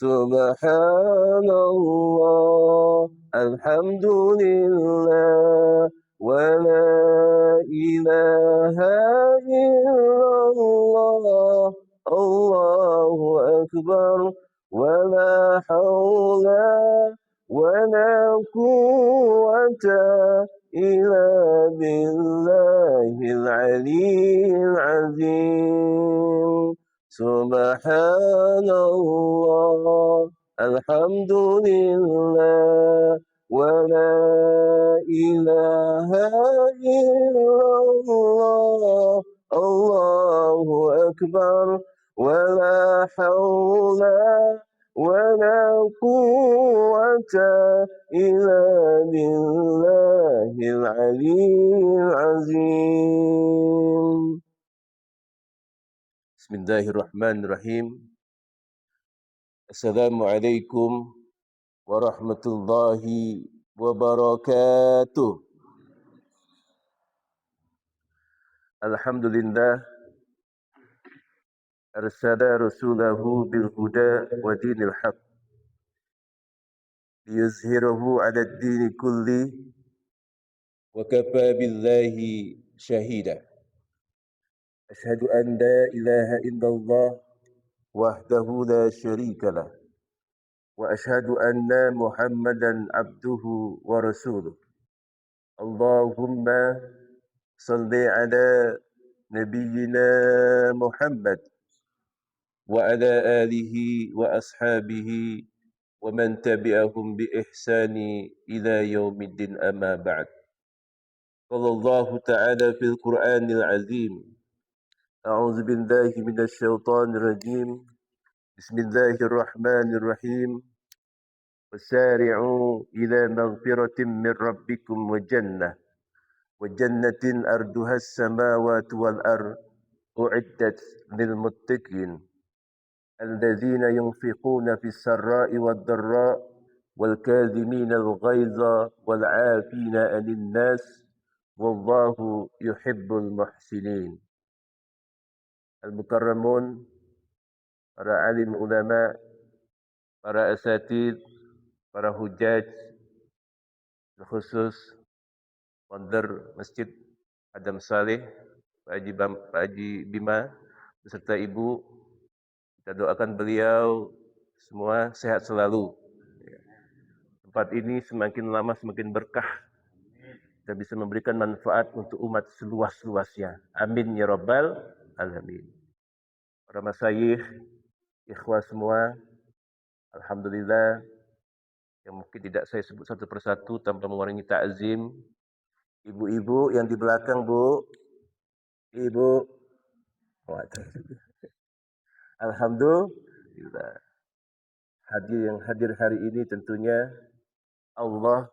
Subhanallah, alhamdulillah, wa la ilaha illallah, Allahu akbar, wa la hawla wa la quwwata illa billahil aliyyil azim. Subhanallah, alhamdulillah, wa la ilaha illallah, Allahu akbar, wa la hawla wa la quwwata illa billahil aliyyil azim. Bismillahirrahmanirrahim. Assalamualaikum warahmatullahi wabarakatuh. Alhamdulillah arsala rasulahu bil huda wa dinil haq liyuzhirahu 'ala ad-din kulli wa kafa billahi shahida. Asyhadu an la ilaha illallah wahdahu la syarika lah wa asyhadu anna Muhammadan abduhu wa rasuluh. Allahumma salli ala nabiyyina Muhammad wa ala alihi wa ashabihi wa man tabi'ahum bi ihsani ila yaumiddin amma ba'd. Qala Allah ta'ala fil Qur'anil azim. A'udzu billahi minasy syaithanir rajim. Bismillahirrahmanirrahim. Wasari'u ila maghfiratin min rabbikum wa jannah arduha as-samawati wal ard u'iddat lil muttaqin alladzina yunfiquna fis sarra'i wad dharra wal kadhimina al ghaidha wal 'afina 'anil nas wallahu yuhibbul muhsinin. Al-mukarramun, para alim ulama, para asatid, para hujaj, khusus founder Masjid Adam Saleh, Pak Haji Bima beserta Ibu. Kita doakan beliau semua sehat selalu. Tempat ini semakin lama semakin berkah. Kita bisa memberikan manfaat untuk umat seluas-luasnya. Amin ya rabbal alamin. Para masyayikh, ikhwah semua, alhamdulillah, yang mungkin tidak saya sebut satu persatu tanpa mengurangi ta'zim. Ibu-ibu yang di belakang, Bu. Ibu. Alhamdulillah. Yang hadir hari ini tentunya Allah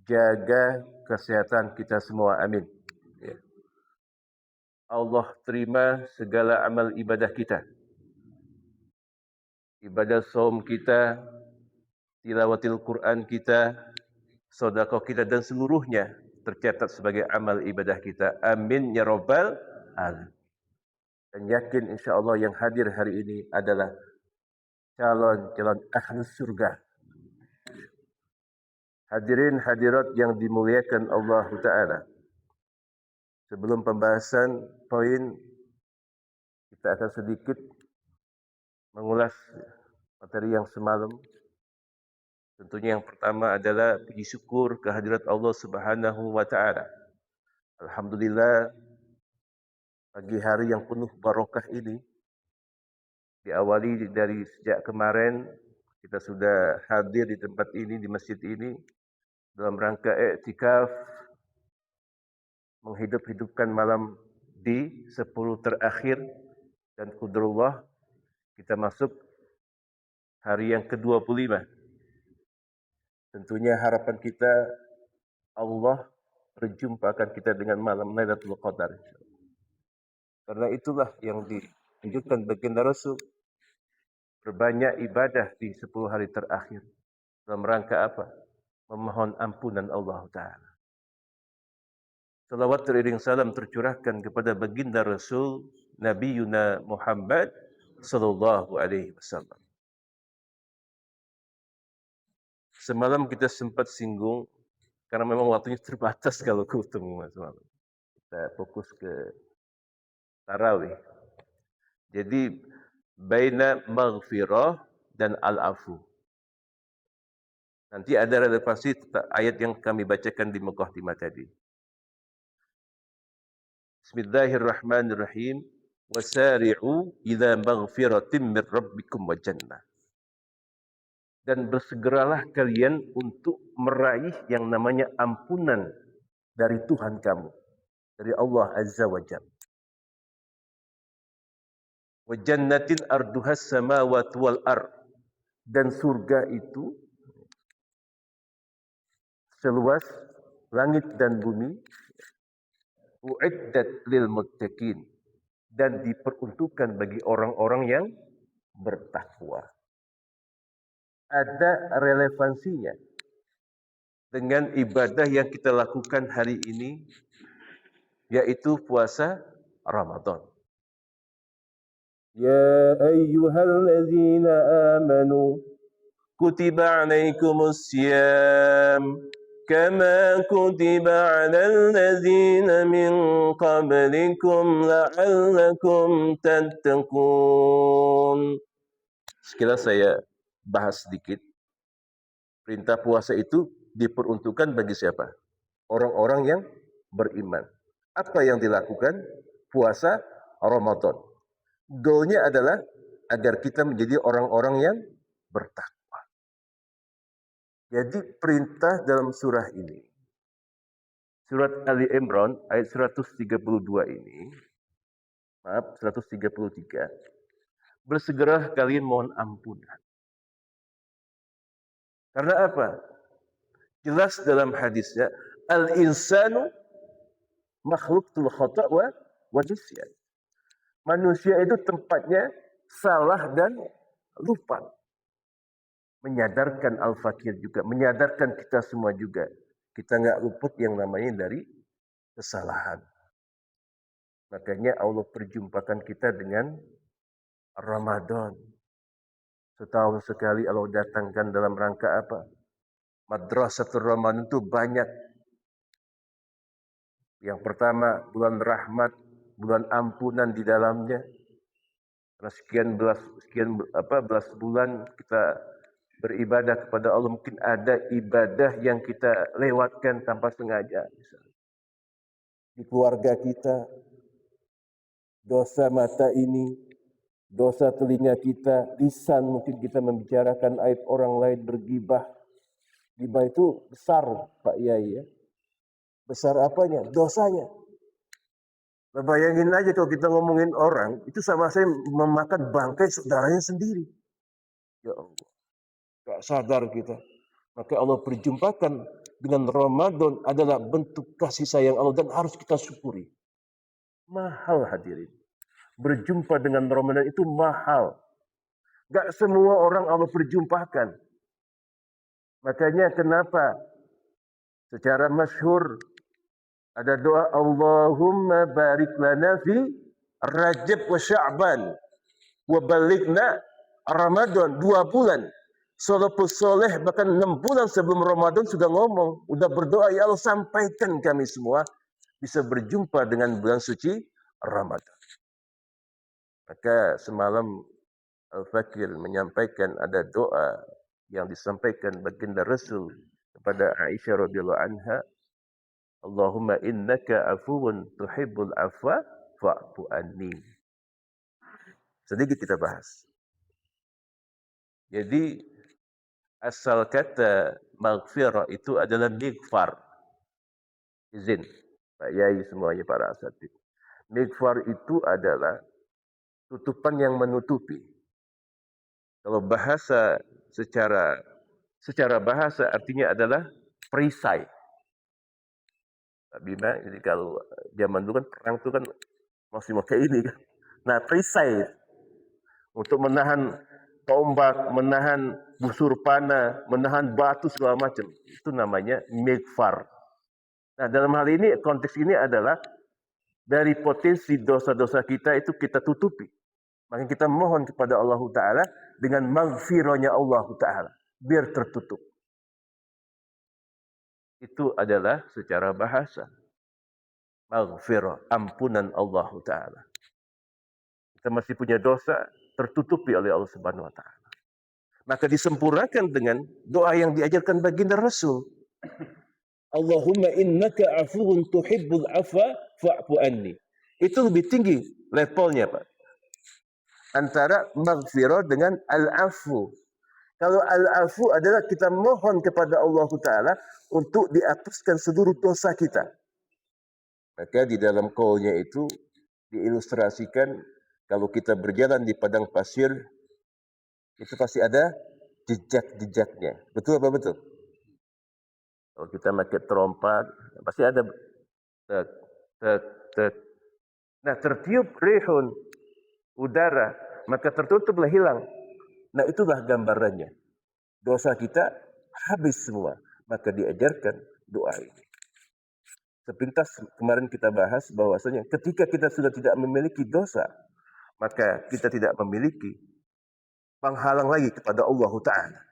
jaga kesehatan kita semua. Amin. Ya. Allah terima segala amal ibadah kita. Ibadah saum kita, tilawatil Quran kita, sedekah kita dan seluruhnya tercatat sebagai amal ibadah kita. Amin ya rabbal alamin. Dan yakin insyaAllah yang hadir hari ini adalah calon-calon ahli surga. Hadirin hadirat yang dimuliakan Allah Ta'ala. Sebelum pembahasan poin, kita akan sedikit mengulas materi yang semalam. Tentunya yang pertama adalah puji syukur kehadirat Allah Subhanahu wa Ta'ala. Alhamdulillah, pagi hari yang penuh barokah ini diawali dari sejak kemarin kita sudah hadir di tempat ini, di masjid ini dalam rangka i'tikaf menghidup-hidupkan malam di 10 terakhir, dan qadarullah kita masuk hari yang ke-25. Tentunya harapan kita Allah perjumpakan kita dengan malam Lailatul Qadar. Karena itulah yang ditunjukkan baginda Rasul, berbanyak ibadah di 10 hari terakhir. Dalam rangka apa? Memohon ampunan Allah Ta'ala. Salawat teriring salam tercurahkan kepada baginda Rasul Nabi Yuna Muhammad sallallahu alaihi wasallam. Semalam kita sempat singgung, karena memang waktunya terbatas kalau ketemu semalam. Kita fokus ke tarawih. Jadi, baina maghfirah dan al-afu. Nanti ada relevansi ayat yang kami bacakan di Muqaddimah tadi. Bismillahirrahmanirrahim. Wasari'u ila maghfiratin min rabbikum wa jannah. Dan bersegeralah kalian untuk meraih yang namanya ampunan dari Tuhan kamu, dari Allah Azza wa Jalla. Wa jannatin arduhas samawati wal ard. Dan surga itu seluas langit dan bumi, uiddat lil muttaqin, dan diperuntukkan bagi orang-orang yang bertakwa. Ada relevansinya dengan ibadah yang kita lakukan hari ini, yaitu puasa Ramadan. Ya ayyuhallazina amanu kutiba alaikumus siyam kama kutiba alal ladzina min qablikum la'allakum tattaqun. Sekilas saya bahas sedikit. Perintah puasa itu diperuntukkan bagi siapa? Orang-orang yang beriman. Apa yang dilakukan? Puasa Ramadan. Goalnya adalah agar kita menjadi orang-orang yang bertakwa. Jadi perintah dalam surah ini, surat Ali Imran ayat 132 ini, 133, bersegera kalian mohon ampunan. Karena apa? Jelas dalam hadisnya, al-insanu makhlukul khata' wa nisyan. Manusia itu tempatnya salah dan lupa. Menyadarkan Al-Fakir juga, menyadarkan kita semua juga. Kita nggak luput yang namanya dari kesalahan. Makanya Allah perjumpakan kita dengan Ramadan. Setahun sekali Allah datangkan dalam rangka apa? Madrasatul Ramadan itu banyak. Yang pertama, bulan rahmat, bulan ampunan di dalamnya. Karena sekian belas bulan kita beribadah kepada Allah, mungkin ada ibadah yang kita lewatkan tanpa sengaja. Misalnya. Di keluarga kita, dosa mata ini, dosa telinga kita, lisan mungkin kita membicarakan aib orang lain, bergibah. Gibah itu besar, Pak Yai ya. Besar apanya? Dosanya. Nah, bayangin aja kalau kita ngomongin orang, itu sama saya memakan bangkai saudaranya sendiri. Ya Allah, gak sadar kita. Maka Allah perjumpakan dengan Ramadan adalah bentuk kasih sayang Allah dan harus kita syukuri. Mahal hadirin. Berjumpa dengan Ramadan itu mahal. Gak semua orang Allah perjumpakan. Makanya kenapa secara masyhur ada doa Allahumma barik lana fi Rajab wa Sya'ban wa balighna Ramadan 2 bulan. Salafus soleh bahkan 6 bulan sebelum Ramadan sudah ngomong, sudah berdoa, ya Allah sampaikan kami semua bisa berjumpa dengan bulan suci Ramadan. Maka semalam Al-Fakir menyampaikan ada doa yang disampaikan baginda Rasul kepada Aisyah radhiyallahu anha, Allahumma innaka afuwun tuhibbul afwa fa'fu anni. Sedikit kita bahas. Jadi asal kata maghfirah itu adalah mighfar. Izin Pak Yai semuanya para asatid. Mighfar itu adalah tutupan yang menutupi. Kalau bahasa secara bahasa artinya adalah perisai. Pak Bima, jadi kalau zaman dulu kan perang itu kan masih pakai ini kan. Nah, perisai untuk menahan tombak, menahan busur panah, menahan batu segala macam. Itu namanya mighfar. Nah, dalam hal ini konteks ini adalah dari potensi dosa-dosa kita itu kita tutupi. Maka kita mohon kepada Allah Ta'ala dengan maghfirahnya Allah Ta'ala. Biar tertutup. Itu adalah secara bahasa. Maghfirah, ampunan Allah Ta'ala. Kita masih punya dosa, tertutupi oleh Allah Subhanahu Wa Ta'ala. Maka disempurnakan dengan doa yang diajarkan baginda Rasul. Allahumma innaka afuwun tuhibbul afwa fa'fu anni. Itu lebih tinggi levelnya, Pak. Antara maghfirah dengan al-afu. Kalau al-afu adalah kita mohon kepada Allah Ta'ala untuk dihapuskan seluruh dosa kita. Maka di dalam qaulnya itu diilustrasikan kalau kita berjalan di padang pasir, itu pasti ada jejak-jejaknya. Betul apa betul? Kalau kita pakai trompa, pasti ada tek, tek, tek. Nah, tertiup rihun, udara, maka tertutuplah hilang. Nah, itulah gambarannya. Dosa kita habis semua. Maka diajarkan doa ini. Sepintas kemarin kita bahas bahwasanya ketika kita sudah tidak memiliki dosa, maka kita tidak memiliki penghalang lagi kepada Allah Ta'ala.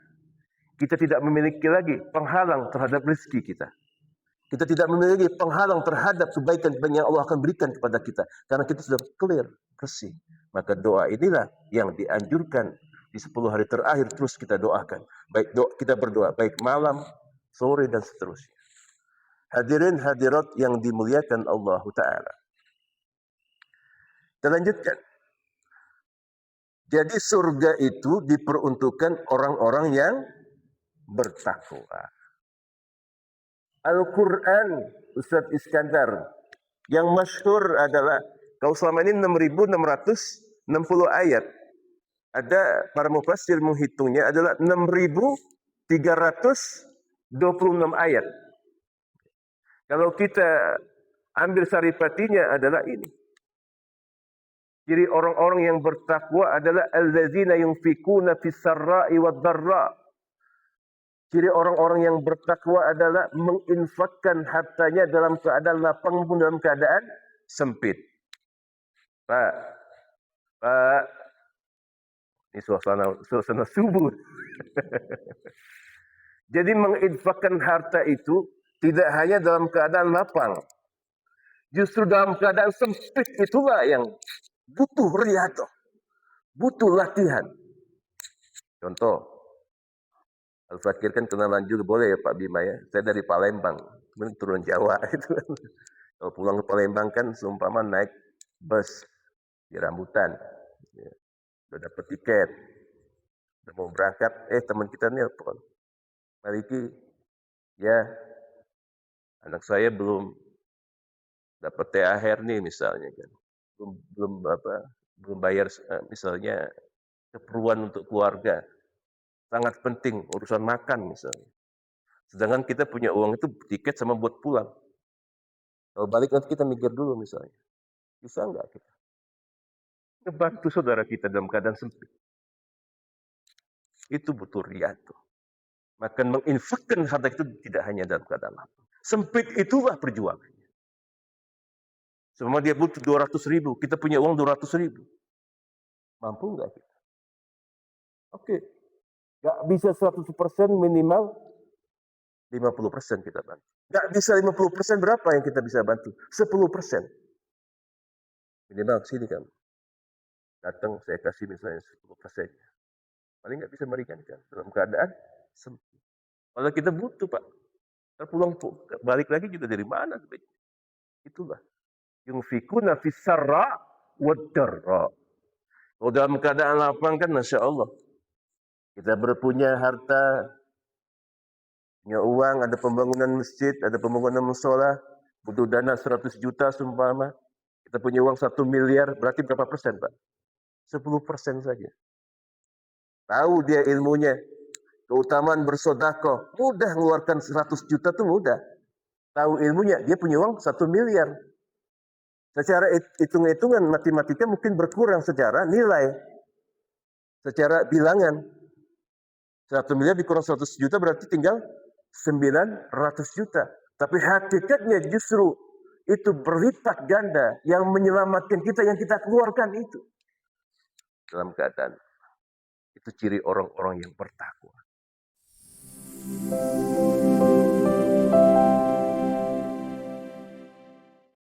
Kita tidak memiliki lagi penghalang terhadap rezeki kita. Kita tidak memiliki penghalang terhadap kebaikan yang Allah akan berikan kepada kita. Karena kita sudah clear, bersih. Maka doa inilah yang dianjurkan di 10 hari terakhir terus kita doakan. Baik kita berdoa, baik malam, sore, dan seterusnya. Hadirin hadirat yang dimuliakan Allah Ta'ala. Kita lanjutkan. Jadi surga itu diperuntukkan orang-orang yang bertakwa. Al-Quran, Ustaz Iskandar, yang masyhur adalah, kalau selama ini 6.660 ayat. Ada para mufassir menghitungnya adalah 6.326 ayat. Kalau kita ambil saripatinya adalah ini. Jadi orang-orang yang bertakwa adalah allazina yunfikuna fis sarra'i wad dharra. Ciri orang-orang yang bertakwa adalah menginfakkan hartanya dalam keadaan lapang maupun dalam keadaan sempit. Pak, ini suasana subuh. Jadi menginfakkan harta itu tidak hanya dalam keadaan lapang. Justru dalam keadaan sempit itulah yang butuh riadah, butuh latihan. Contoh, Al-Fakir kan kenalan juga, boleh ya Pak Bima ya. Saya dari Palembang, kemudian turun Jawa itu. Kalau pulang ke Palembang kan seumpama naik bus di rambutan, ya. Udah dapat tiket, udah mau berangkat, teman kita nelpon, Maliki, ya anak saya belum dapat THR nih misalnya kan, belum bayar misalnya keperluan untuk keluarga, sangat penting urusan makan misalnya. Sedangkan kita punya uang itu tiket sama buat pulang. Kalau balik nanti kita mikir dulu misalnya, bisa nggak kita ngebantu saudara kita dalam keadaan sempit? Itu butuh riadah. Maka menginfakkan harta itu tidak hanya dalam keadaan lapang. Sempit itulah perjuangannya. Semua dia butuh 200.000, kita punya uang 200.000. Mampu nggak kita? Oke. Nggak bisa 100%, minimal 50% kita bantu. Nggak bisa 50%, berapa yang kita bisa bantu? 10%. Minimal sini kamu. Datang saya kasih misalnya 10%. Paling nggak bisa meringankan dalam keadaan sempit. Kalau kita butuh Pak, terpulang balik lagi juga dari mana? Itulah. Yunfikuna fis sarra wad darra. Kalau dalam keadaan lapang kan Masya Allah. Kita berpunya harta, punya uang, ada pembangunan masjid, ada pembangunan musola, butuh dana 100 juta seumpama. Kita punya uang 1 miliar, berarti berapa persen Pak? 10% saja. Tahu dia ilmunya, keutamaan bersodakoh, mudah mengeluarkan 100 juta itu mudah. Tahu ilmunya, dia punya uang 1 miliar. Secara hitung-hitungan matematika mungkin berkurang secara nilai, secara bilangan. 1 miliar dikurang 100 juta berarti tinggal 900 juta. Tapi hakikatnya justru itu berlipat ganda yang menyelamatkan kita, yang kita keluarkan itu. Dalam keadaan itu ciri orang-orang yang bertakwa.